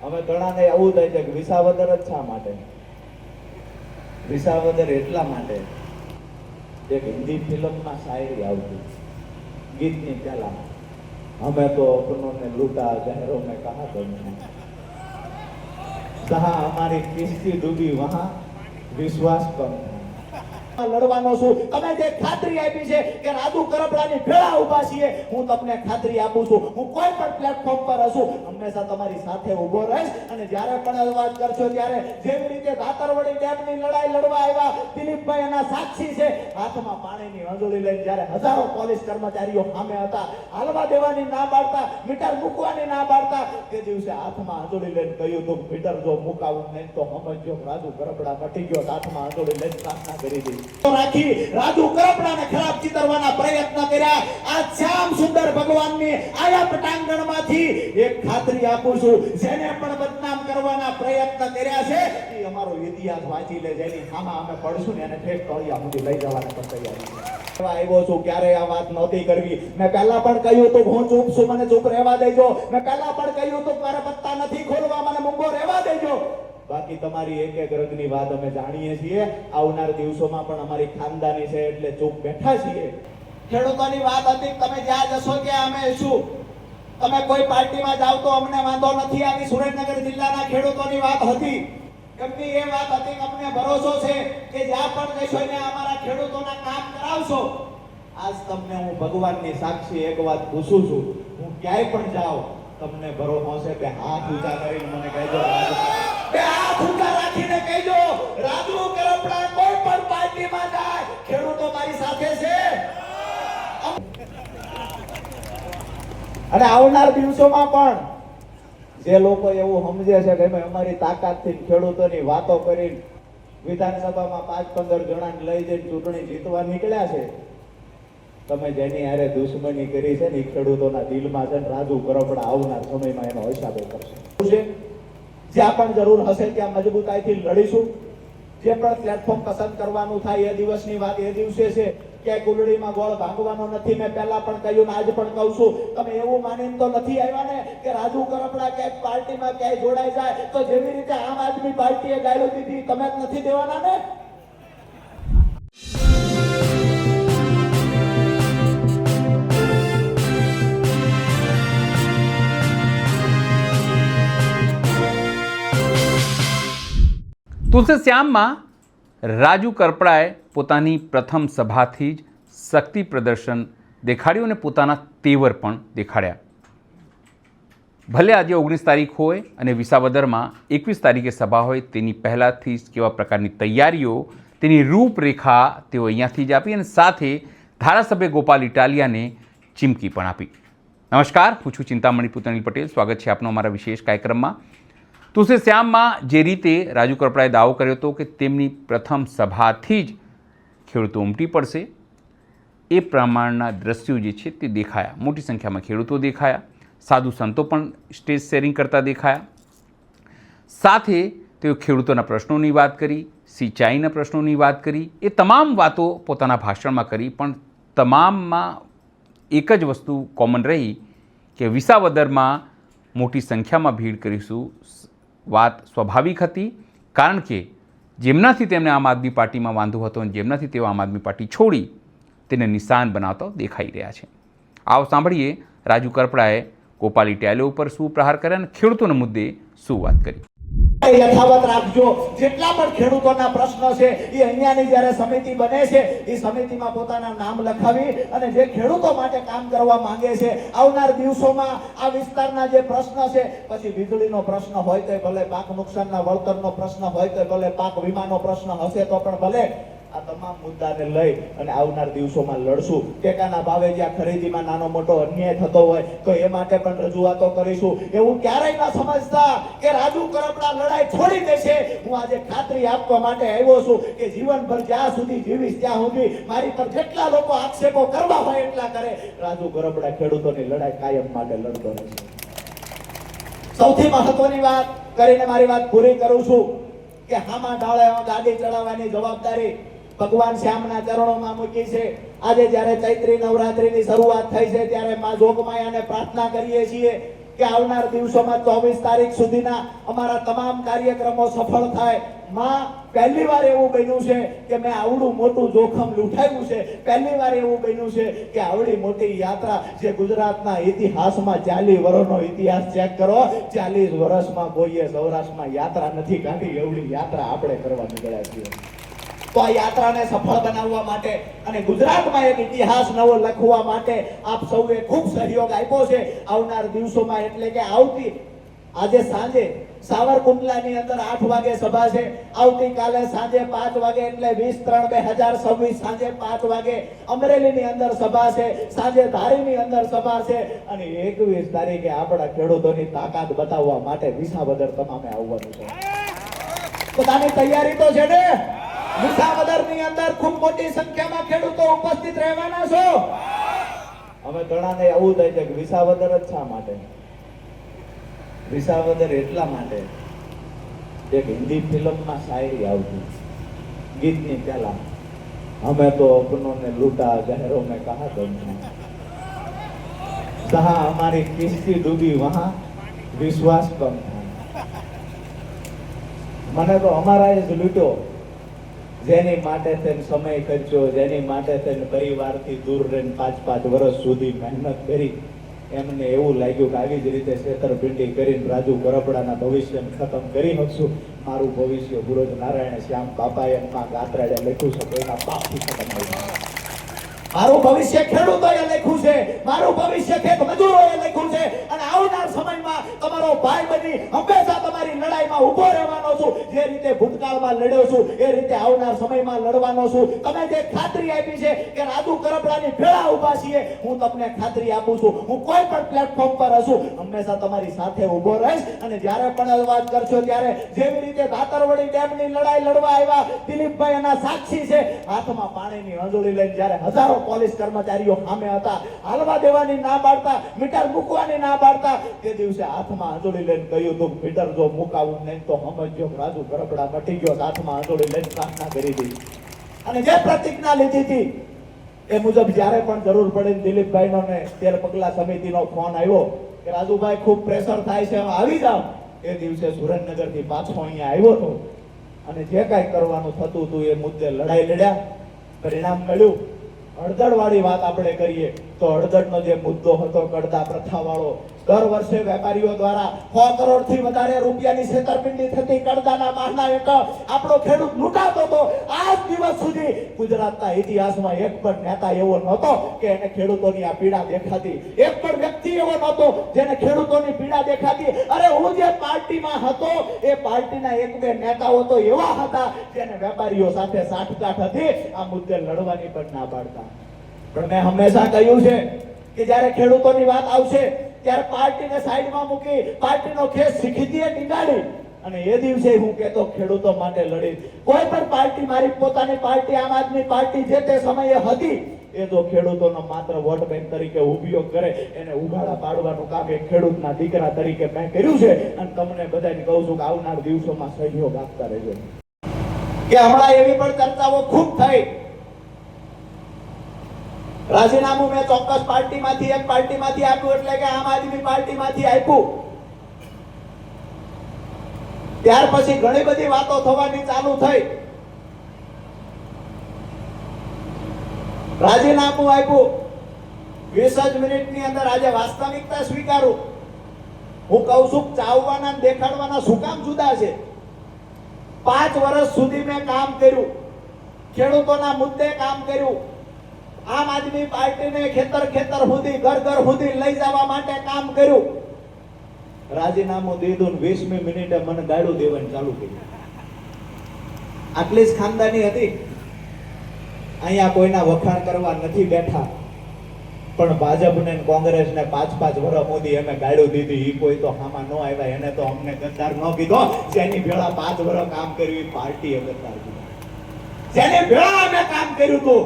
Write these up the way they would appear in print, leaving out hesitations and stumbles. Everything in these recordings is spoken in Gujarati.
અમે ઘણાને એવું થાય છે કે વિસાવદર જ શા માટે? વિસાવદર એટલા માટે એક હિન્દી ફિલ્મમાં શાયરી આવતી, ગીતની પહેલા, हमें तो अपनों ने लूटा जहरों में कहा तुमने, जहां हमारी किस्ती डूबी वहां विश्वास कम था। લડવાનો છું. તમે જે ખાતરી આપી છે કે રાજુ કરપડાની ભેળા ઊભા છીએ, હું તમને ખાતરી આપું છું હું કોઈ પણ પ્લેટફોર્મ પર હશું હંમેશા તમારી સાથે ઊભો રહીશ. અને જ્યારે પણ અવાજ કરશો ત્યારે જેવી રીતે દાતરવડી ડેમની લડાઈ લડવા આવ્યા દિલીપભાઈ એના સાક્ષી છે, હાથમાં પાણીની અંજળી લઈને જ્યારે હજારો પોલીસ કર્મચારીઓ સામે હતા, હાલવા દેવાની ના પાડતા, મીટર મૂકવાની ના પાડતા, તે દિવસે હાથમાં અંજળી લઈને કહ્યું હતું મીટર જો મુકાવું નહીં તો સમજજો રાજુ કરપડા મટી ગયો. હાથમાં અંજળી લઈને પ્રાર્થના કરી હતી. રાખી રાજુ કરપડાને ખરાબ ચિતરવાના પ્રયત્ન કર્યા. આ શ્યામ સુંદર ભગવાનની આયા પટાંગણમાંથી એક ખાતરી આપું છું, જેને પણ બદનામ કરવાના પ્રયત્ન કર્યા છે એ અમારો ઇતિહાસ વાંચી લે, જેની સામા અમે પડશું ને એને ઠેક તળિયા સુધી લઈ જવાના પણ તૈયારી છે. આવ્યો છું ક્યારે આ વાત નહોતી કરવી. મેં પહેલા પણ કહ્યું હતું હું ચૂપ છું, મને ચૂપ રહેવા દેજો. મેં પહેલા પણ કહ્યું હતું મારે પત્તા નથી ખોલવા, મને મૂંગો રહેવા દેજો. બાકી તમારી એક એક રગની વાત અમે જાણીએ છીએ. આવનાર દિવસોમાં પણ અમારી ખાનદાની છે એટલે ચૂપ બેઠા છીએ. ખેડૂતોની વાત હતી, તમે જ્યાં જશો ત્યાં અમે શું, તમે કોઈ પાર્ટીમાં જાવ તો અમને વાંધો નથી. આવી સુરેન્દ્રનગર જિલ્લાના ખેડૂતોની વાત હતી. એમની એ વાત હતી કે અમને ભરોસો છે કે જ્યાં પણ જશો ત્યાં અમારા ખેડૂતોના કામ કરાવશો. આજ તમને હું ભગવાનની સાક્ષી એક વાત પૂછું છું, હું ક્યાંય પણ જાઉં તમને ભરોસો છે કે હાથ ઊંચા કરીને મને કહેજો, બે હાથ ઊંચા રાખીને કહેજો રાજુ કરપડા કોઈ પણ પાર્ટીમાં જાય ખેડૂતો મારી સાથે છે. અને આવનાર દિવસોમાં પણ જે લોકો એવું સમજે છે કે અમારી તાકાતથી ખેડૂતોની વાતો કરીને વિધાનસભામાં 5-15 જણાને લઈ જઈને ચૂંટણી જીતવા નીકળ્યા છે, તમે જેની હારે દુશ્મની કરી છે ને એ ખેડૂતોના દિલમાં છે ને રાજુ કરપડા આવનાર સમયમાં એનો હિસાબ કરશે. જ્યાં પણ જરૂર હશે ત્યાં મજબૂતાઈથી લડીશું. જે પણ પ્લેટફોર્મ પસંદ કરવાનું થાય એ દિવસની વાત એ દિવસે છે. ક્યાંય કુલડીમાં ગોળ ભાંગવાનો નથી. મેં પહેલા પણ કહ્યું ને આજ પણ કહું છું, તમે એવું માનીને તો નથી આવ્યા ને કે રાજુ કરપડા ક્યાંક પાર્ટીમાં ક્યાંય જોડાઈ જાય તો જેવી રીતે આમ આદમી પાર્ટીએ ગાળો દીધી તમે જ નથી દેવાના ને. તુલસીશ્યામમાં રાજુ કરપડાએ પોતાની પ્રથમ સભાથી જ શક્તિ પ્રદર્શન દેખાડ્યું અને પોતાના તેવર પણ દેખાડ્યા. ભલે આજે 19 તારીખ હોય અને વિસાવદરમાં 21 તારીખે સભા હોય, તેની પહેલાંથી જ કેવા પ્રકારની તૈયારીઓ, તેની રૂપરેખા તેઓ અહીંયાથી જ આપી અને સાથે ધારાસભ્ય ગોપાલ ઇટાલિયાને ચીમકી પણ આપી. નમસ્કાર, હું છું ચિંતામણી પુતણીલ પટેલ. સ્વાગત છે આપનો અમારા વિશેષ કાર્યક્રમમાં. તુલસીશ્યામમાં જે રીતે રાજુ કરપડાએ દાવો કર્યો હતો કે તેમની પ્રથમ સભાથી જ ખેડૂતો ઉમટી પડશે, એ પ્રમાણના દ્રશ્યો જે છે તે દેખાયા. મોટી સંખ્યામાં ખેડૂતો દેખાયા, સાધુ સંતો પણ સ્ટેજ શેરિંગ કરતા દેખાયા. સાથે તેઓ ખેડૂતોના પ્રશ્નોની વાત કરી, સિંચાઈના પ્રશ્નોની વાત કરી, એ તમામ વાતો પોતાના ભાષણમાં કરી. પણ તમામમાં એક જ વસ્તુ કોમન રહી કે વિસાવદરમાં મોટી સંખ્યામાં ભીડ કરીશું. વાત સ્વાભાવિક હતી, કારણ કે જેમનાથી તેમને આમ આદમી પાર્ટીમાં વાંધો હતો અને જેમનાથી તેઓ આમ આદમી પાર્ટી છોડી તેને નિશાન બનાવતા દેખાઈ રહ્યા છે. આવો સાંભળીએ રાજુ કરપડાએ ગોપાલ ઇટાલિયા ઉપર શું પ્રહાર કર્યા અને ખેડૂતોના મુદ્દે શું વાત કરી. યથાવત રાખજો. જેટલા પણ ખેડૂતોના પ્રશ્ન છે એ અહીંયાની જ્યારે સમિતિ બને છે એ સમિતિમાં પોતાના નામ લખાવી અને જે ખેડૂતો માટે કામ કરવા માંગે છે, આવનાર દિવસોમાં આ વિસ્તારના જે પ્રશ્ન છે, પછી વીજળીનો પ્રશ્ન હોય તો ભલે, પાક નુકસાનના વળતરનો પ્રશ્ન હોય તો ભલે, પાક વીમાનો પ્રશ્ન હશે તો પણ ભલે, આ તમામ મુદ્દાને લઈ અને આવનાર દિવસોમાં લડશું. ટેકાના ભાવે જ્યાં ખરીદીમાં નાનો મોટો અન્યાય થતો હોય તો એ માટે પણ રજૂઆતો કરીશું. એવું ક્યારેય ન સમજતા કે રાજુ કરપડા લડાઈ છોડી દેશે. હું આજે ખાતરી આપવા માટે આવ્યો છું કે જીવનભર જ્યાં સુધી જીવીશ ત્યાં સુધી મારી પર જેટલા લોકો આક્ષેપો કરવા હોય એટલા કરે, રાજુ કરપડા ખેડૂતોની લડાઈ કાયમ માટે લડતો રહેશે. સૌથી મહત્વની વાત કરીને મારી વાત પૂરી કરું છું કે હામા ડાળે ગાડી ચડાવવાની જવાબદારી ભગવાન શ્યામના ચરણોમાં મૂકી છે. આજે જ્યારે ચૈત્રી નવરાત્રીની શરૂઆત થઈ છે ત્યારે માં જોગમાયાને પ્રાર્થના કરીએ છીએ કે આવનાર દિવસોમાં 24 તારીખ સુધીના અમારા તમામ કાર્યક્રમો સફળ થાય. માં પહેલી વાર એવું બન્યું છે કે મેં આવડું મોટું જોખમ લૂંટાવ્યું છે. પહેલી વાર એવું બન્યું છે કે આવડી મોટી યાત્રા જે ગુજરાતના ઇતિહાસમાં 40 વર્ષનો ઇતિહાસ ચેક કરો, 40 વર્ષમાં કોઈએ સૌરાષ્ટ્રમાં યાત્રા નથી કાઢી, એવડી યાત્રા આપણે કરવા નીકળ્યા છીએ. તો આ યાત્રાને સફળ બનાવવા માટે અને ગુજરાતમાં એક ઇતિહાસ નવો લખવા માટે આપ સૌએ ખૂબ સહયોગ આપ્યો છે. આવનાર દિવસોમાં એટલે કે આજે સાંજે સાવરકુંડલાની અંદર 8 વાગે સભા છે. આવતીકાલે સાંજે 5 વાગે એટલે 20/3/2026 સાંજે 5 વાગે અમરેલીની અંદર સભા છે. સાંજે ધારીની અંદર સભા છે અને 21 તારીખે આપણા ખેડૂતોની તાકાત બતાવવા માટે વિસાવદર તમામે આવવાનું છે. પોતાની તૈયારી તો છે ને? વિસાવદરની અંદર ખૂબ મોટી સંખ્યામાં ખેડૂતો ઉપસ્થિત રહેવાના છો. અમે ઘણાને એવું થાય છે કે વિસાવદર જ શા માટે? વિસાવદર એટલા માટે એક હિન્દી ફિલ્મમાં શાયરી આવતી ગીતની પહેલા, હમે તો અપનોને લૂટા ગહેરો મેં કહા દમ જહાં હમારી કિસ્તી ડૂબી વહાં વિશ્વાસ કમ था. મને તો અમારા જ લૂટ્યો, જેની માટે તેને સમય ખર્ચ્યો, જેની માટે તેને પરિવારથી દૂર રહીને 5-5 વર્ષ સુધી મહેનત કરી, એમને એવું લાગ્યું કે આવી જ રીતે છેતરપિંડી કરીને રાજુ કરપડાના ભવિષ્યને ખતમ કરી શકશું. મારું ભવિષ્ય ગુરુજ નારાયણ શ્યામ બાપાએ માં ગાત્રાડે લખ્યું છે, કોઈના બાપથી ખતમ નહીં. મારું ભવિષ્ય ખેડૂતોએ લખ્યું છે, મારું ભવિષ્ય ખેત મજૂરોએ લખ્યું છે અને આવનાર સમયમાં તમારો ભાઈ બની હંમેશા તમારી લડાઈમાં ઊભો રહેવાનો છું. જે રીતે ભૂતકાળમાં લડ્યો છું એ રીતે આવનાર સમયમાં લડવાનો છું. તમે જે ખાતરી આપી છે કે રાજુ કરપડાની ભેળા ઊભા છીએ, હું તમને ખાતરી આપું છું, હું કોઈ પણ પ્લેટફોર્મ પર હશું હંમેશા તમારી સાથે ઊભો રહીશ. અને જ્યારે પણ વાત કરશો ત્યારે જેવી રીતે ધાતરવડી ડેમની લડાઈ લડવા આવ્યા દિલીપભાઈ એના સાક્ષી છે, હાથમાં પાણીની હંજોળી લઈને જ્યારે હજારો પોલીસ કર્મચારીઓ સામે હતા, હાલવા દેવાની ના પાડતા, મીટર મૂકવાની ના પાડતા, તે દિવસે હાથમાં હંજોળી લઈને કહ્યું હતું મીટર જો મુકાવું નહીં તો સમજજો રાજુ કરપડા મટી ગયો. હાથમાં હંજોળી લઈને પ્રાર્થના કરી હતી અને જે પ્રતિજ્ઞા લીધી હતી એ મુજબ જ્યારે પણ જરૂર પડે દિલીપભાઈનો ને 13 પગલા સમિતિનો ફોન આવ્યો કે રાજુભાઈ ખૂબ પ્રેશર થાય છે, આવી જાવ. એ દિવસે સુરેન્દ્રનગરથી પાછો અહીંયા આવ્યો હતો અને જે કાંઈ કરવાનું થતું હતું એ મુદ્દે લડાઈ લડ્યા. પરિણામ મળ્યું. અડધડવાળી વાત આપણે કરીએ તો અડધડનો જે મુદ્દો હતો કડદા પ્રથા વાળો, દર વર્ષે વેપારીઓ દ્વારા 100 કરોડથી વધારે રૂપિયાની છેતરપિંડી થતી કડદાના બહાના હેઠળ આપણો ખેડૂત લૂંટાતો હતો. આજ દિવસ સુધી ગુજરાતના ઇતિહાસમાં એક પણ નેતા એવો નહોતો કે એને ખેડૂતોની આ પીડા દેખાતી, એક પણ વ્યક્તિ એવો નહોતો જેને ખેડૂતોની પીડા દેખાતી. અરે હું જે પાર્ટીમાં હતો એ પાર્ટીના 1-2 નેતાઓ તો એવા હતા જેને વેપારીઓ સાથે સાઠગાંઠ હતી, આ મુદ્દે લડવાની પણ ના પાડતા. પણ મેં હંમેશા કહ્યું છે કે જ્યારે ખેડૂતોની વાત આવશે ત્યારે પાર્ટીને સાઈડમાં મૂકી પાર્ટીનો ખેસ શીખીતીએ ટીંગાડી અને એ દિવસે હું કહેતો ખેડૂતો માટે લડી. કોઈ પણ પાર્ટી, મારી પોતાની પાર્ટી આમ આદમી પાર્ટી જે તે સમયે હતી, એ જો ખેડૂતોનો માત્ર વોટ બેંક તરીકે ઉપયોગ કરે, એને ઉઘાડા પાડવાનું કામ એક ખેડૂતના દીકરા તરીકે મેં કર્યું છે. અને તમને બધાને કહું છું કે આવનાર દિવસોમાં સહયોગ આપતા રહેજો. કે હમણાં એવી પણ ચર્ચાઓ ખૂબ થઈ, રાજીનામું મેં ચોક્કસ પાર્ટીમાંથી એક પાર્ટીમાંથી આપ્યું એટલે કે આમ આદમી પાર્ટીમાંથી આપ્યું. ત્યાર પછી ઘણી બધી વાતો થવાની ચાલુ થઈ. રાજીનામું આપ્યું, 20 જ મિનિટની અંદર આજે વાસ્તવિકતા સ્વીકારું. હું કહું છું ચાવવાના અને દેખાડવાના શું કામ જુદા છે? 5 વર્ષ સુધી મેં કામ કર્યું, ખેડૂતોના મુદ્દે કામ કર્યું, આમ આદમી પાર્ટીને ખેતર સુધી ઘર સુધી લઈ જવા માટે કામ કર્યું. રાજીનામું દીધું 20મી મિનિટે મને ગાડું દેવાનું ચાલુ કર્યું. આટલી જ ખાનદાની હતી. અહીંયા કોઈના વખાણ કરવા નથી બેઠા, પણ ભાજપને કોંગ્રેસને 5-5 વર્ષ મોદી અમે ગાડું દીધી, ઈ કોઈ તો આમાં ન આવ્યા, એને તો અમને ગદ્દાર ન કીધો. જેની ભેળા 5 વર્ષ કામ કર્યું એ પાર્ટીએ ગદ્દાર કીધા. જેની ભેળા અમે કામ કર્યું હતું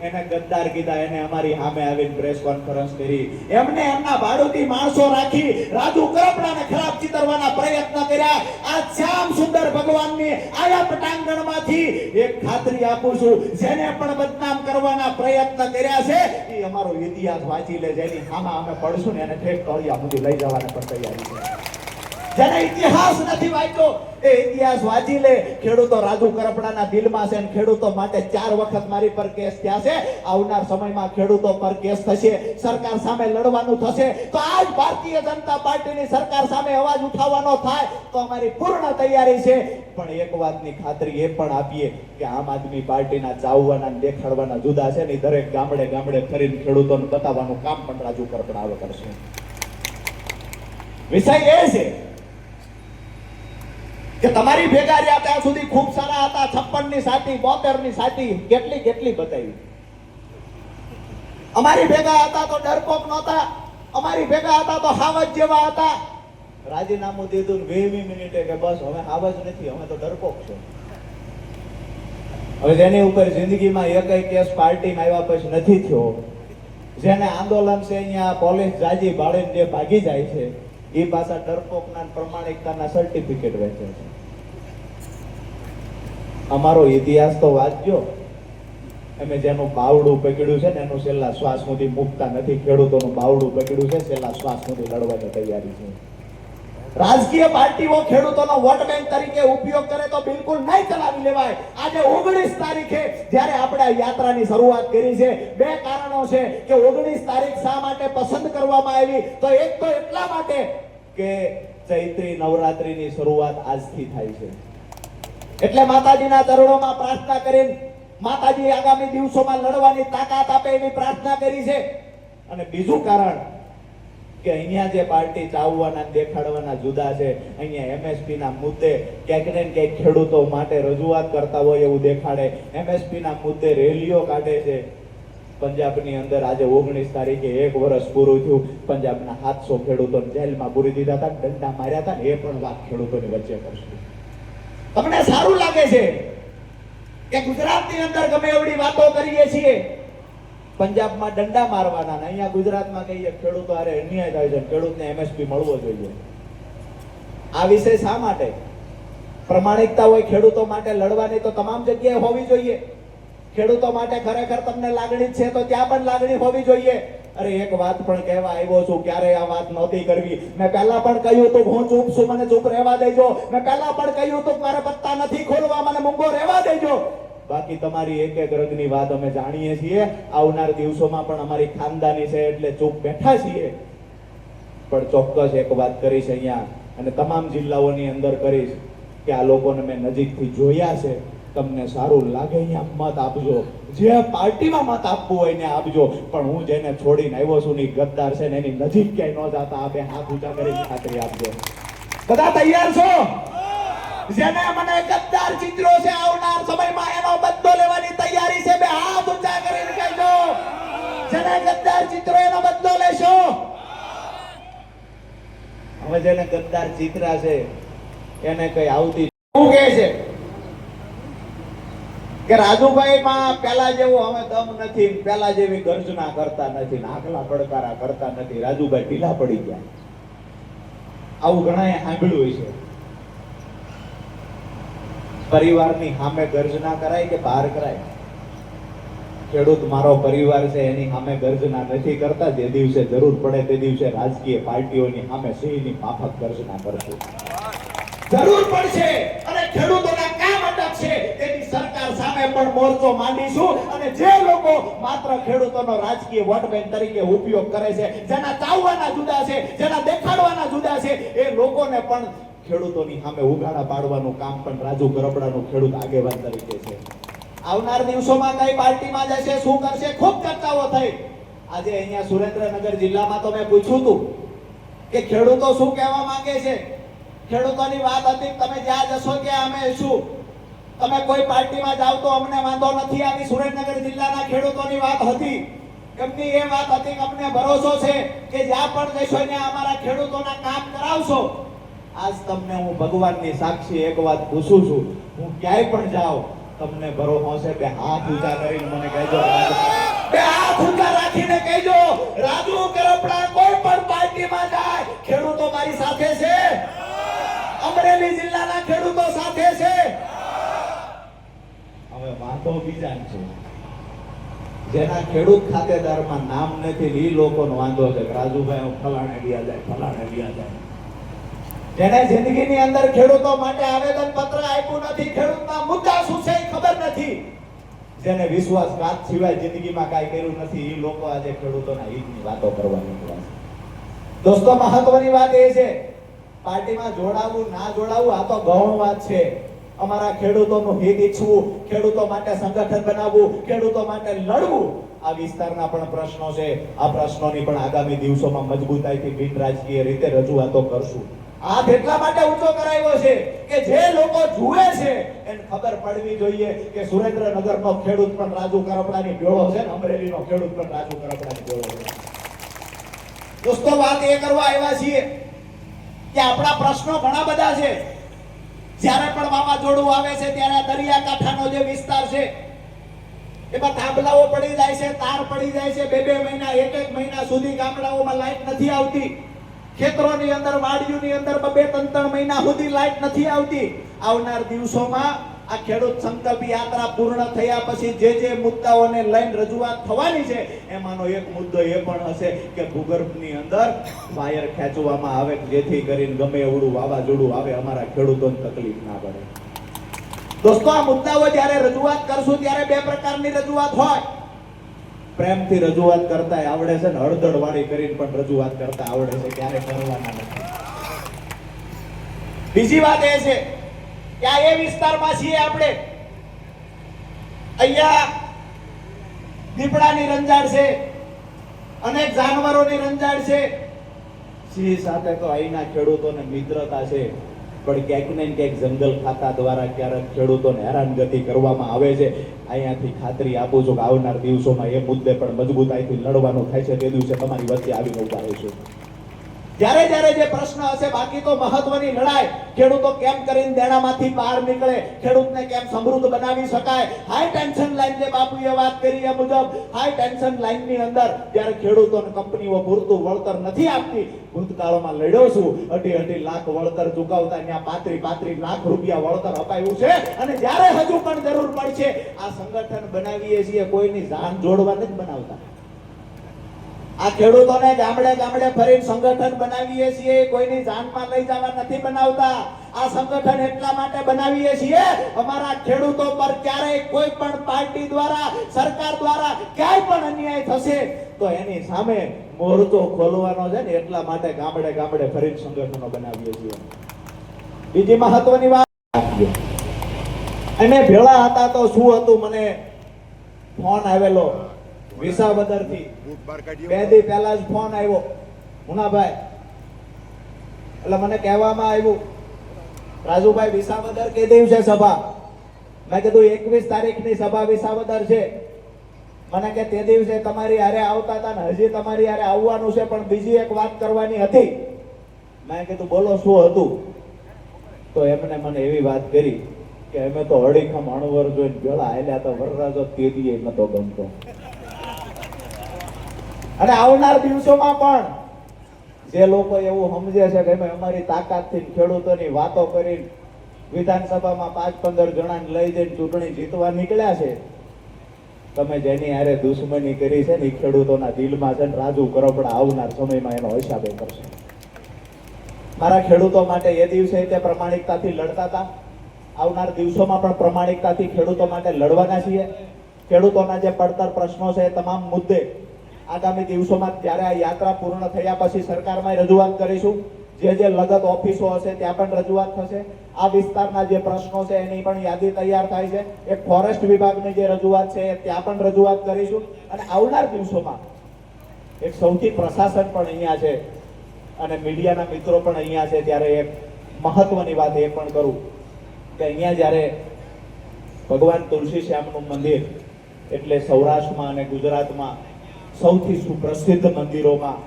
એને ગદ્દાર કીધા. એને અમારી સામે આવીને પ્રેસ કોન્ફરન્સ કરી, એમને એમના ભાડુતી માણસો રાખી રાજુ કરપડાને ખરાબ ચિતરવાના પ્રયત્ન કર્યા. આ શ્યામ સુંદર ભગવાનની આયા પટાંગણમાં દિલમાંથી એક ખાતરી આપું છું, જેને પણ બદનામ કરવાના પ્રયત્ન કર્યા છે એ અમારો ઇતિહાસ વાંચી લે, જેની સામે અમે પડશું ને એને ઠેક તળિયા સુધી લઈ જવાને પણ તૈયારી છે. જેને ઇતિહાસ નથી વાંચ્યો એ ઇતિહાસ વાંચી લે. ખેડૂતો રાજુ કરપડાના દિલમાં છે અને ખેડૂતો માટે 4 વખત મારી પર કેસ થયા છે. આવનાર સમયમાં ખેડૂતો પર કેસ થશે, સરકાર સામે લડવાનું થશે. તો આજ ભારતીય જનતા પાર્ટીની સરકાર સામે અવાજ ઉઠાવવાનો થાય તો અમારી પૂર્ણ તૈયારી છે. પણ એક વાતની ખાતરી એ પણ આપીએ કે આમ આદમી પાર્ટીના ચાવવાના અને દેખાડવાના જુદા છે ને, દરેક ગામડે ગામડે ફરીને ખેડૂતોને બતાવવાનું કામ પણ રાજુ કરપડા હવે કરશે. વિષય એ છે કે તમારી ભેગા રહ્યા ત્યાં સુધી ખૂબ સારા હતા. 56 ની સાથી, 72 ની સાથી, કેટલી બતાવી. અમારી ભેગા હતા તો ડરપોક નહોતા, અમારી ભેગા હતા તો હાવજ જેવા હતા. રાજીનામું દીધું 20 મિનિટે કે બસ હવે હાવજ નથી, અમે તો ડરપોક છે. હવે જેની ઉપર જિંદગીમાં એકય કેસ પાર્ટીમાં આવ્યા પછી નથી થયો, જેને આંદોલન છે અહીંયા પોલીસ જાજી બાળીને જે ભાગી જાય છે, એ પાછા ડરપોકના પ્રમાણિકતાના સર્ટિફિકેટ વેચે છે. અમારો ઇતિહાસ તો વાંચજો. અમે જેનું બાવડું પકડ્યું છે ને એનું છેલ્લા શ્વાસ સુધી મુકતા નથી. ખેડૂતોનું બાવડું પકડ્યું છે, છેલ્લા શ્વાસ સુધી લડવાની તૈયારી છે. રાજકીય પાર્ટીઓ ખેડૂતોનો વોટ બેંક તરીકે ઉપયોગ કરે તો બિલકુલ નહીં ચલાવી લેવાય. આજે 19 તારીખે જ્યારે આપણે આ યાત્રાની શરૂઆત કરી છે, 2 કારણો છે કે 19 તારીખ શા માટે પસંદ કરવામાં આવી. તો એક તો એટલા માટે કે ચૈત્રી નવરાત્રીની શરૂઆત આજથી થાય છે, એટલે માતાજીના ચરણોમાં પ્રાર્થના કરીને માતાજી આગામી દિવસોમાં લડવાની તાકાત આપે એવી પ્રાર્થના કરી છે. અને બીજું કારણ કે અહીંયા જે પાર્ટી ચાવવાના દેખાડવાના જુદા છે, અહીંયા MSP ના મુદ્દે ક્યાંક ને ક્યાંક ખેડૂતો માટે રજૂઆત કરતા હોય એવું દેખાડે. MSP ના મુદ્દે રેલીઓ કાઢે છે. પંજાબની અંદર આજે 19 તારીખે 1 વર્ષ પૂરું થયું. પંજાબના 700 ખેડૂતોને જેલમાં પૂરી દીધા હતા, દંડા માર્યા હતા. એ પણ વાત ખેડૂતોની વચ્ચે કરશું. તમને સારું લાગે છે કે ગુજરાતની અંદર ગમે એવડી વાતો કરીએ છીએ, પંજાબમાં દંડા મારવાના, અહીંયા ગુજરાતમાં કહીએ ખેડૂતો હારે અન્યાય થાય છે, ખેડૂતને MSP મળવો જોઈએ. આ વિષય શા માટે? પ્રમાણિકતા હોય ખેડૂતો માટે લડવાની તો તમામ જગ્યાએ હોવી જોઈએ. ખેડૂતો માટે ખરેખર તમને લાગણી છે તો ત્યાં પણ લાગણી હોવી જોઈએ. અરે એક વાત પણ કહેવા આવ્યો છું, ક્યારે આ વાત નહોતી કરવી. મેં પહેલા પણ કહ્યું હતું હું ચૂપ છું, મને ચૂપ રહેવા દેજો. મેં પહેલા પણ કહ્યું હતું મારે પત્તા નથી ખોલવા, મને મૂંગો રહેવા દેજો. બાકી તમારી એક રગની વાત અમે જાણીએ છીએ. આવનાર દિવસોમાં પણ અમારી ખાનદાની છે એટલે ચૂપ બેઠા છીએ. પણ ચોક્કસ એક વાત કરીશ અહીંયા અને તમામ જિલ્લાઓની અંદર કરીશ કે આ લોકોને મેં નજીકથી જોયા છે. તમને સારું લાગે અહીંયા મત આપજો, જે પાર્ટીમાં મત આપવું હોય ને આપજો. પણ હું જેને છોડીને આવ્યો છું ની ગદ્દાર છે ને એની નજીક ક્યાંય ન જાતા. આ 2 હાથ ઊંચા કરીને ખાતરી આપજો. બધા તૈયાર છો? જેને મને ગદ્દાર ચિત્રો છે આવનાર સમયમાં એનો બદલો લેવાની તૈયારી છે. 2 હાથ ઊંચા કરીને કહેજો જેને ગદ્દાર ચિત્રો એનો બદલો લેશો. હવે જેને ગદ્દાર ચિત્રા છે એને કઈ આવતી શું કહે છે કે રાજુભાઈ માં પેલા જેવો હવે દમ નથી, પેલા જેવી ગર્જના કરતા નથી, આકલા પડકારા કરતા નથી. રાજુભાઈ ઢીલા પડી ગયા. આવું ઘણાએ સાંભળ્યું છે. પરિવારની સામે ગર્જના કરાય કે બહાર કરાય? ખેડૂત મારો પરિવાર છે એની સામે ગર્જના નથી કરતા. જે દિવસે જરૂર પડે તે દિવસે રાજકીય પાર્ટીઓની સામે સિંહની માફક ગર્જના કરશું. જરૂર પડશે અને ખેડૂતોના કામ અટકશે તેની સરકાર સામે પણ મોરચો માંડીશું. અને જે લોકો માત્ર ખેડૂતોનો રાજકીય વોટ બેંક તરીકે ઉપયોગ કરે છે, જેના ચાવવાના જુદા છે, જેના દેખાડવાના જુદા છે, એ લોકોને પણ ખેડૂતોની સામે ઉગાડા પાડવાનું કામ પણ રાજુ કરપડાનું ખેડૂત આગેવાન તરીકે છે. આવનાર દિવસોમાં કઈ પાર્ટીમાં જશે, શું કરશે, ખૂબ ચર્ચાઓ થઈ. આજે અહીંયા સુરેન્દ્રનગર જિલ્લામાં તો મેં પૂછ્યું હતું કે ખેડૂતો શું કહેવા માંગે છે. ખેડૂતોની વાત હતી તમે જ્યાં જશો ત્યાં અમે શું, તમે કોઈ પાર્ટીમાં જાવ તો અમને વાંધો નથી. આવી સુરેન્દ્રનગર જિલ્લાના ખેડૂતોની વાત હતી. એમની એ વાત હતી કે અમને ભરોસો છે કે જ્યાં પણ જશો ત્યાં અમારા ખેડૂતોના કામ કરાવશો. આજ તમને હું ભગવાનની સાક્ષી એક વાત પૂછું છું, હું ક્યાંય પણ જાઉં તમને ભરોસો છે. 2 હાથ ઊંચા કરીને મને કહેજો, 2 હાથ ઊંચા રાખીને કહેજો રાજુ કરપડા કોઈ પણ પાર્ટીમાં જાય ખેડૂતો મારી સાથે છે. અમરેલી જિલ્લાના ખેડૂતો સાથે છે. હવે વાંધો બીજા છે, જેના ખેડૂત ખાતેદારમાં નામ નથી એ લોકોનો વાંધો છે કે રાજુભાઈ હું ફલાણે વ્યા જાય ફલાણે વ્યા જાય. જેને જિંદગીની અંદર ખેડૂતો માટે આવેદન પત્ર આપ્યું નથી, ખેડૂતના મુદ્દા શું છે એ ખબર નથી, જેને વિશ્વાસઘાત સિવાય જિંદગીમાં કાંઈ કર્યું નથી એ લોકો આજે ખેડૂતોના હિતની વાતો કરવા નીકળ્યા છે. દોસ્તો, મહત્વની વાત એ છે, પાર્ટીમાં જોડાવું ના જોડાવું આ તો ગૌણ વાત છે. અમારા ખેડૂતોનું હિત ઈચ્છવું, ખેડૂતો માટે સંગઠન બનાવવું, ખેડૂતો માટે લડવું, આ વિસ્તારના પણ પ્રશ્નો છે. આ પ્રશ્નોની પણ આગામી દિવસોમાં મજબૂતાઈથી બિન રાજકીય રીતે રજૂઆતો કરશું. હાથ એટલા માટે ઊંચો કરાયો છે કે જે લોકો જુએ છે એને ખબર પડવી જોઈએ કે સુરેન્દ્રનગરનો ખેડૂત પણ રાજુ કરપડાની ભેળો છે ને અમરેલીનો ખેડૂત પણ રાજુ કરપડાની ભેળો છે. દોસ્તો, વાત એ કરવા આવ્યા છીએ કે આપણા પ્રશ્નો ઘણા બધા છે. જ્યારે પણ વાવાઝોડું આવે છે ત્યારે દરિયાકાંઠાનો જે વિસ્તાર છે એમાં થાંભલાઓ પડી જાય છે, તાર પડી જાય છે, 2-2 મહિના 1-1 મહિના સુધી ગામડાઓમાં લાઈટ નથી આવતી. ખેતરોની અંદર, વાડીઓની અંદર 2-3 મહિના સુધી લાઈટ નથી આવતી. આવનાર દિવસોમાં આ ખેડૂત સંકલ્પ યાત્રા પૂર્ણ થયા પછી જે મુદ્દાઓને લઈને રજૂઆત થવાની છે એમાંનો એક મુદ્દો એ પણ હશે કે ભૂગર્ભની અંદર વાયર ખેંચવામાં આવે જેથી કરીને ગમે એવડું વાવાઝોડું આવે અમારા ખેડૂતોને તકલીફ ના પડે. દોસ્તો, આ મુદ્દાઓ જ્યારે રજૂઆત કરશું ત્યારે 2 પ્રકારની રજૂઆત હોય. પ્રેમથી રજૂઆત કરતા આવડે છે ને હળદળ વાળી કરીને પણ રજૂઆત કરતા આવડે છે, ક્યારે કરવાના નથી. બીજી વાત એ છે કે આ એ વિસ્તારમાં છીએ આપણે, અહીંયા દીપડાની રંજાડ છે, અનેક જાનવરોની રંજાડ છે. સિંહ સાથે તો અહીંના ખેડૂતોને મિત્રતા છે, પણ ક્યાંક ને ક્યાંક જંગલ ખાતા દ્વારા ક્યારેક ખેડૂતોને હેરાનગતિ કરવામાં આવે છે. અહીંયાથી ખાતરી આપું છું કે આવનાર દિવસોમાં એ મુદ્દે પણ મજબૂતાઈથી લડવાનું થાય છે. તે દિવસે તમારી વચ્ચે આવીને ઉભા રહીશું. જ્યારે જે પ્રશ્ન હશે, બાકી તો મહત્વની લડાઈ ખેડૂતો કેમ કરીને દેણામાંથી બહાર નીકળે, ખેડૂતને કેમ સમૃદ્ધ બનાવી શકાય. હાઈ ટેન્શન લાઈન જે બાપુએ વાત કરી એ મુજબ હાઈ ટેન્શન લાઈનની અંદર જ્યારે ખેડૂતોને કંપનીઓ પૂરતું વળતર નથી આપતી, ભૂતકાળમાં લડ્યો છું, 2.5 લાખ વળતર ચૂકવતા ત્યાં 35 લાખ રૂપિયા વળતર અપાયું છે. અને જ્યારે હજુ પણ જરૂર પડશે આ સંગઠન બનાવીએ છીએ, કોઈની જાન જોડવા નથી બનાવતા. આ ખેડૂતોને ગામડે ફરીને સંગઠન બનાવીએ છીએ, કોઈની જાનમાં લઈ જવા નથી બનાવતા. આ સંગઠન એટલા માટે બનાવીએ છીએ અમારા ખેડૂતો પર ક્યારેય કોઈ પણ પાર્ટી દ્વારા, સરકાર દ્વારા ક્યાંય પણ અન્યાય થશે તો એની સામે મોરચો ખોલવાનો છે ને એટલા માટે ગામડે ફરીને સંગઠનો બનાવીએ છીએ. બીજી મહત્વની વાત, અમે ભેળા હતા તો શું હતું, મને ફોન આવેલો વિસાવદરથી, 2 દી પહેલા જ ફોન આવ્યો મુનાભાઈ. એટલે મને કહેવામાં આવ્યું, રાજુભાઈ વિસાવદર કે દિવસે સભા? મેં કીધું 21 તારીખની સભા વિસાવદર છે. મને કે તે દિવસે તમારી હારે આવતા હતા ને હજી તમારી હારે આવવાનું છે, પણ બીજી એક વાત કરવાની હતી. મેં કીધું બોલો, શું હતું? તો એમને મને એવી વાત કરી કે અમે તો અડીખમ અણવર જોઈને ભેળા આલ્યા તો વરરાજો તેદીએ નતો ગમતો. અને આવનાર દિવસોમાં પણ જે લોકો એવું સમજે છે કે અમે અમારી તાકાતથી ખેડૂતોની વાતો કરી વિધાનસભામાં 5-15 જણાને લઈ જઈને ચૂંટણી જીતવા નીકળ્યા છે, તમે જેની હારે દુશ્મની કરી છે ને એ ખેડૂતોના દિલમાં છે ને રાજુ કરપડા આવનાર સમયમાં એનો હિસાબ કરશે. મારા ખેડૂતો માટે એ દિવસે તે પ્રમાણિકતાથી લડતા હતા, આવનાર દિવસોમાં પણ પ્રમાણિકતાથી ખેડૂતો માટે લડવાના છીએ. ખેડૂતોના જે પડતર પ્રશ્નો છે એ તમામ મુદ્દે આગામી દિવસોમાં જ્યારે આ યાત્રા પૂર્ણ થયા પછી સરકારમાં રજૂઆત કરીશું. જે લગત ઓફિસો હશે ત્યાં પણ રજૂઆત થશે. આ વિસ્તારના જે પ્રશ્નો છે એની પણ યાદી તૈયાર થાય છે. એક ફોરેસ્ટ વિભાગની જે રજૂઆત છે ત્યાં પણ રજૂઆત કરીશું. અને આવનાર દિવસોમાં એક સૌથી પ્રશાસન પણ અહીંયા છે અને મીડિયાના મિત્રો પણ અહીંયા છે, ત્યારે એક મહત્વની વાત એ પણ કરું કે અહીંયા જ્યારે ભગવાન તુલસી શ્યામનું મંદિર એટલે સૌરાષ્ટ્રમાં અને ગુજરાતમાં સૌથી સુપ્રસિદ્ધ મંદિરોમાં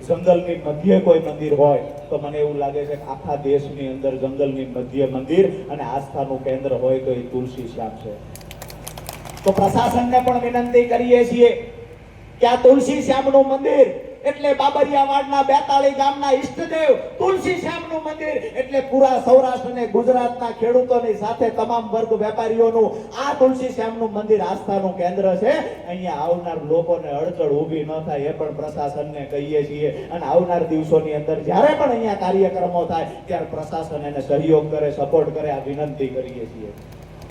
જંગલની મધ્ય કોઈ મંદિર હોય તો મને એવું લાગે છે કે આખા દેશની અંદર જંગલની મધ્ય મંદિર અને આસ્થાનું કેન્દ્ર હોય તો એ તુલસી શ્યામ છે. તો પ્રશાસનને પણ વિનંતી કરીએ છીએ કે આ તુલસી શ્યામનું મંદિર એટલે બાબરિયાવાડના 42 ગામના ઈષ્ટદેવ તુલસી શ્યામનું મંદિર એટલે પૂરા સૌરાષ્ટ્ર અને ગુજરાતના ખેડૂતોની સાથે તમામ વર્ગ વેપારીઓનું આ તુલસી શ્યામનું મંદિર આસ્થાનું કેન્દ્ર છે. અહીંયા આવનાર લોકોને અડચણ ઊભી ન થાય એ પણ પ્રશાસનને કહીએ છીએ અને આવનાર દિવસોની અંદર જ્યારે પણ અહીંયા કાર્યક્રમો થાય ત્યારે પ્રશાસન એને સહયોગ કરે, સપોર્ટ કરે, આ વિનંતી કરીએ છીએ.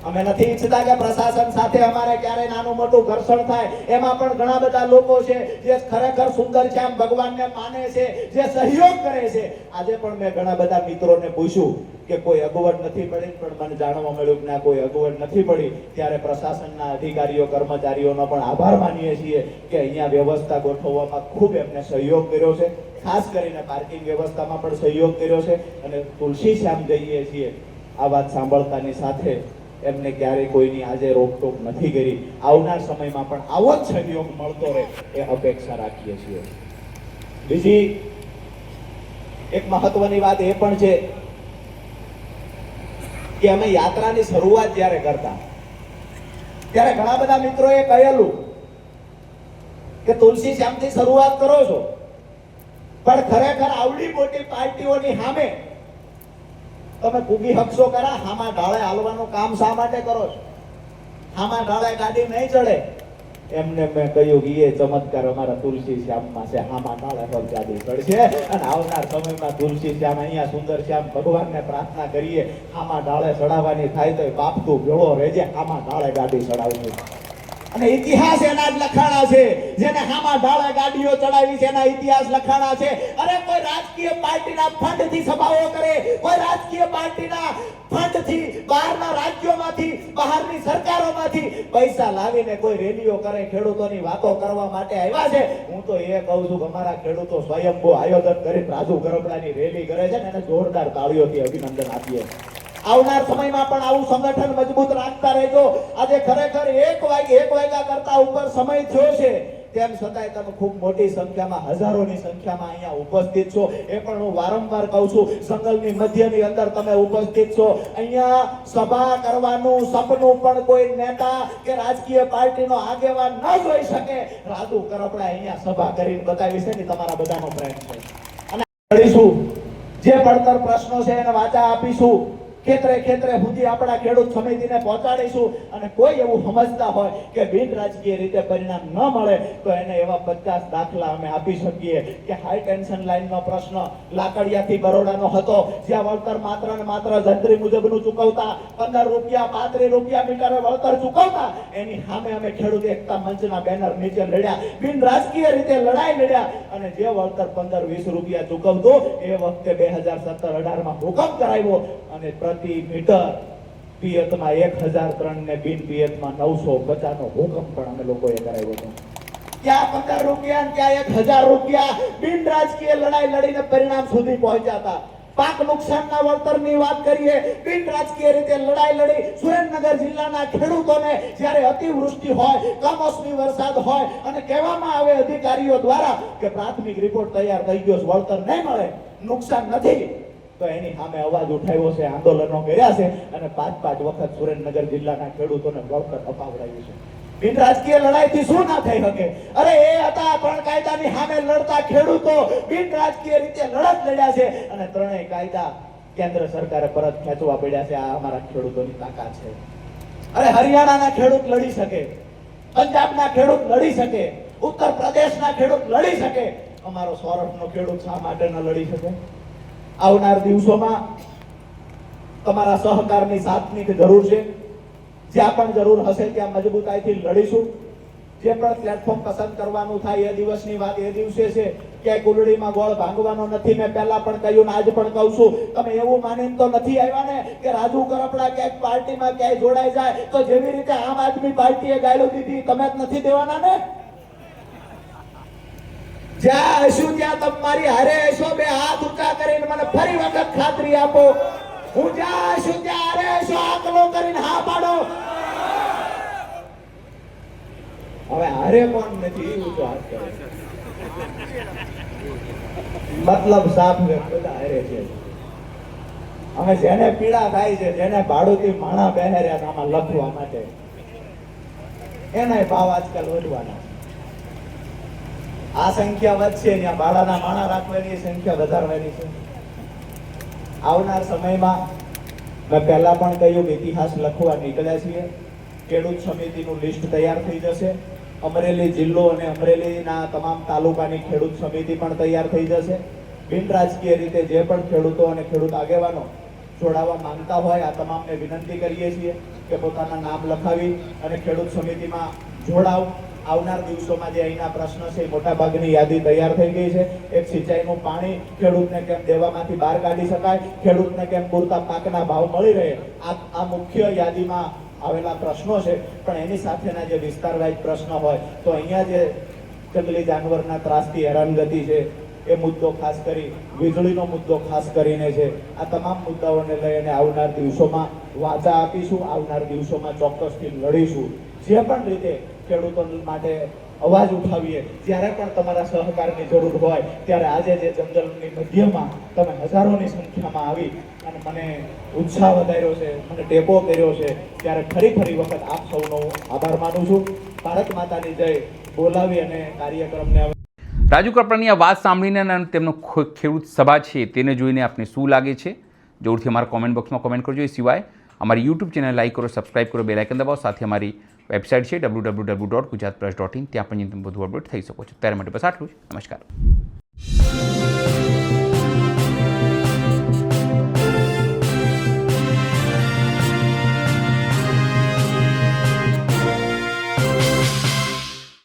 અમે નથી ઈચ્છતા કે પ્રશાસન સાથે અમારે ક્યારે નાનું મોટું ઘર્ષણ થાય. એમાં પણ ઘણા બધા લોકો છે જે ખરેખર સુંદર શ્યામ ભગવાનને માને છે, જે સહયોગ કરે છે. આજે પણ મેં ઘણા બધા મિત્રોને પૂછ્યું કે કોઈ અગવડ નથી પડી, પણ મને જાણવા મળ્યું કે ના, કોઈ અગવડ નથી પડી. ત્યારે પ્રશાસનના અધિકારીઓ કર્મચારીઓનો પણ આભાર માનીએ છીએ કે અહીંયા વ્યવસ્થા ગોઠવવામાં ખૂબ એમને સહયોગ કર્યો છે. ખાસ કરીને પાર્કિંગ વ્યવસ્થામાં પણ સહયોગ કર્યો છે અને તુલસી શ્યામ જઈએ છીએ આ વાત સાંભળતાની સાથે એમને ક્યારેય કોઈની આજે રોકટોક નથી કરી. આવનાર સમયમાં પણ આવો જ સહયોગ મળતો રહે એ અપેક્ષા રાખીએ છીએ. બીજી એક મહત્વની વાત એ પણ છે કે અમે યાત્રાની શરૂઆત જ્યારે કરતા ત્યારે ઘણા બધા મિત્રોએ કહેલું કે તુલસી શ્યામથી શરૂઆત કરો છો, પણ ખરેખર આવડી મોટી પાર્ટીઓની સામે તમે પૂગી હકશો ખરા? હામા ઢાળે હાલવાનું કામ શા માટે કરો છો? હામા ઢાળે ગાડી નહીં ચડે. એમને મેં કહ્યું કે એ ચમત્કાર અમારા તુલસી શ્યામમાં છે. હામા ઢાળે પર ગાડી ચડશે અને આવનાર સમયમાં તુલસી શ્યામ અહીંયા સુંદર શ્યામ ભગવાનને પ્રાર્થના કરીએ, હામા ઢાળે ચડાવવાની થાય તો બાપ તું ભેળો રહેજે, હામા ઢાળે ગાડી ચડાવવી. અને ઇતિહાસ એના જ લખાણા છે. જેને હામા ઢાળે ગાડીઓ ચડાવી છે એના ઇતિહાસ લખાણા છે. અરે કોઈ રાજકીય પાર્ટીના ફંડથી સભાઓ કરે, કોઈ રાજકીય પાર્ટીના ફંડથી બહારના રાજ્યોમાંથી, બહારની સરકારોમાંથી પૈસા લાવીને કોઈ રેલીઓ કરે, ખેડૂતોની વાતો કરવા માટે આવ્યા છે. હું તો એ કહું છું કે અમારા ખેડૂતો સ્વયંભૂ આયોજન કરી રાજુ કરપડાની રેલી કરે છે ને એને જોરદાર તાળીઓથી અભિનંદન આપીએ. આવનાર સમયમાં પણ આવું સંગઠન મજબૂત રાખતા રહેજો. આજે ખરેખર 1 વાગ્યા કરતા ઉપર સમય થયો છે, તેમ છતાંય તમે ખૂબ મોટી સંખ્યામાં, હજારોની સંખ્યામાં અહીંયા ઉપસ્થિત છો. એ પણ હું વારંવાર કહું છું, જંગલની મધ્યની અંદર તમે ઉપસ્થિત છો. અહીંયા સભા કરવાનું સપનું પણ કોઈ નેતા કે રાજકીય પાર્ટીનો આગેવાન ન જોઈ શકે. રાજુ કરપડા અહીંયા સભા કરીને બતાવી છે ને, તમારા બધાનો પ્રેમ છે. અને કરીશું જે પડતર પ્રશ્નો છે એને વાચા આપીશું. ખેતરે સુધી આપણા ખેડૂત સમિતિને પહોંચાડીશું. અને કોઈ એવું સમજતા હોય કે બિન રાજકીય રીતે પરિણામ ન મળે તો એને એવા 50 દાખલા અમે આપી શકીએ કે હાઈ ટેન્શન લાઈનનો પ્રશ્ન લાકડિયાથી બરોડાનો હતો, જ્યાં વળતર માત્ર ને માત્ર જંત્રી મુજબનું ચૂકવતા, 15 રૂપિયા 35 રૂપિયા મીટરે વળતર ચૂકવતા. એની સામે અમે ખેડૂત એકતા મંચના બેનર નીચે લડ્યા, બિન રાજકીય રીતે લડાઈ લડ્યા. અને જે વળતર 15-20 રૂપિયા ચૂકવતું એ વખતે 2017-18માં હુકમ કરાવ્યો અને પ્રતિ મીટર પિયતમાં 1003 ને બિન પિયતમાં 950 નો હુકમ પણ અમે લોકોએ કરાવ્યો હતો. ક્યાં 15 રૂપિયા ને ક્યાં 1000 રૂપિયા બિન રાજકીય લડાઈ લડીને પરિણામ સુધી પહોંચ્યા હતા. પાક નુકસાનના વળતરની વાત કરીએ, બિન રાજકીય રીતે લડાઈ લડી સુરેન્દ્રનગર જિલ્લાના ખેડૂતોને જ્યારે અતિવૃષ્ટિ હોય, કમોસમી વરસાદ હોય અને કહેવામાં આવે અધિકારીઓ દ્વારા કે પ્રાથમિક રિપોર્ટ તૈયાર થઈ ગયો, વળતર નહીં મળે, નુકસાન નથી, તો એની સામે અવાજ ઉઠાવ્યો છે, આંદોલનો કર્યા છે અને 5 વખત સુરેન્દ્રનગર જિલ્લાના ખેડૂતોને વળતર અપાવડાવ્યું છે. બિન રાજકીય લડાઈથી શું ના થઈ શકે? અરે એ હતા 3 કાયદાની સામે લડતા ખેડૂતો, બિન રાજકીય રીતે લડત લડ્યા છે અને 3 કાયદા કેન્દ્ર સરકારે પરત ખેંચવા પડ્યા છે. આ અમારા ખેડૂતોની તાકાત છે. અરે હરિયાણાના ખેડૂત લડી શકે, પંજાબના ખેડૂત લડી શકે, ઉત્તર પ્રદેશના ખેડૂત લડી શકે, અમારો સૌરાષ્ટ્રનો ખેડૂત શા માટે ન લડી શકે? આવનાર દિવસોમાં તમારા સહકારની સાથની જરૂર છે. જ્યાં પણ જરૂર હશે ત્યાં મજબૂતાઈથી લડીશું. જે પણ પ્લેટફોર્મ પસંદ કરવાનું થાય એ દિવસની વાત એ દિવસે છે. ક્યાંય કુલડીમાં ગોળ ભાંગવાનો નથી. મેં પહેલા પણ કહ્યું ને આજ પણ કહું છું, તમે એવું માનીને તો નથી આવ્યા ને કે રાજુ કરપડા ક્યાંક પાર્ટીમાં ક્યાંય જોડાઈ જાય તો જેવી રીતે આમ આદમી પાર્ટીએ ગાળો દીધી તમે જ નથી દેવાના ને? જ્યાં હશું ત્યાં તમારી હારે હશો. 2 હાથ ઊંચા કરીને મને ફરી વખત ખાતરી આપો, હું જ્યાં હશું ત્યાં હારે હશો. આકલો કરીને હા પાડો. હવે હારે કોણ નથી ઊંચો હાથ કરે, મતલબ સાફ બધા હારે છે. અમે જેને પીડા થાય છે, જેને ભાડુથી માણા બેહર્યા આમાં લખવા માટે, એના ભાવ આજકાલ વધવાના. આ સંખ્યા વધશે ત્યાં ભાડાના માણા રાખવાની સંખ્યા વધારવાની છે. આવનાર સમયમાં મેં પહેલા પણ કહ્યું કે ઇતિહાસ લખવા નીકળ્યા છીએ. ખેડૂત સમિતિનું લિસ્ટ તૈયાર થઈ જશે. અમરેલી જિલ્લો અને અમરેલીના તમામ તાલુકાની ખેડૂત સમિતિ પણ તૈયાર થઈ જશે. બિન રાજકીય રીતે જે પણ ખેડૂતો અને ખેડૂત આગેવાનો જોડાવા માંગતા હોય આ તમામને વિનંતી કરીએ છીએ કે પોતાના નામ લખાવી અને ખેડૂત સમિતિમાં જોડાવ. આવનાર દિવસોમાં જે અહીંના પ્રશ્ન છે મોટાભાગની યાદી તૈયાર થઈ ગઈ છે. એક સિંચાઈનું પાણી ખેડૂતને કેમ દેવામાંથી બહાર કાઢી શકાય, ખેડૂતને કેમ પૂરતા પાકના ભાવ મળી રહે, આ મુખ્ય યાદીમાં આવેલા પ્રશ્નો છે. પણ એની સાથેના જે વિસ્તાર વાઇઝ પ્રશ્ન હોય તો અહીંયા જે જંગલી જાનવરના ત્રાસથી હેરાનગતિ છે એ મુદ્દો ખાસ કરી, વીજળીનો મુદ્દો ખાસ કરીને છે. આ તમામ મુદ્દાઓને લઈ અને આવનાર દિવસોમાં વાચા આપીશું. આવનાર દિવસોમાં ચોક્કસથી લડીશું. જે પણ રીતે ખેડૂતો માટે અવાજ ઉઠાવીએ. જ્યારે પણ તમારા સહકારની જરૂર હોય ત્યારે આજે જે જંગલની મધ્યમાં તમે હજારોની સંખ્યામાં આવી અને મને ઉત્સાહ વધાર્યો છે, મને ટેકો કર્યો છે, ત્યારે ફરી વખત આપ સૌનો આભાર માનું છું. ભારત માતાની જય બોલાવી અને કાર્યક્રમને રાજુ કરપડાની આ વાત સાંભળીને અને તેમનો ખેડૂત સભા છે તેને જોઈને આપને શું લાગે છે જરૂરથી અમારા કોમેન્ટ બોક્સમાં કોમેન્ટ કરજો. એ સિવાય અમારી યુટ્યુબ ચેનલ લાઈક કરો, સબસ્ક્રાઇબ કરો, બેલ આઇકન દબાવો. સાથે અમારી વેબસાઇટ છે www.gujaratpress.in, ત્યાં પણ તમે બધું અપડેટ થઈ શકો છો. ત્યારે માટે બસ આટલું જ. નમસ્કાર.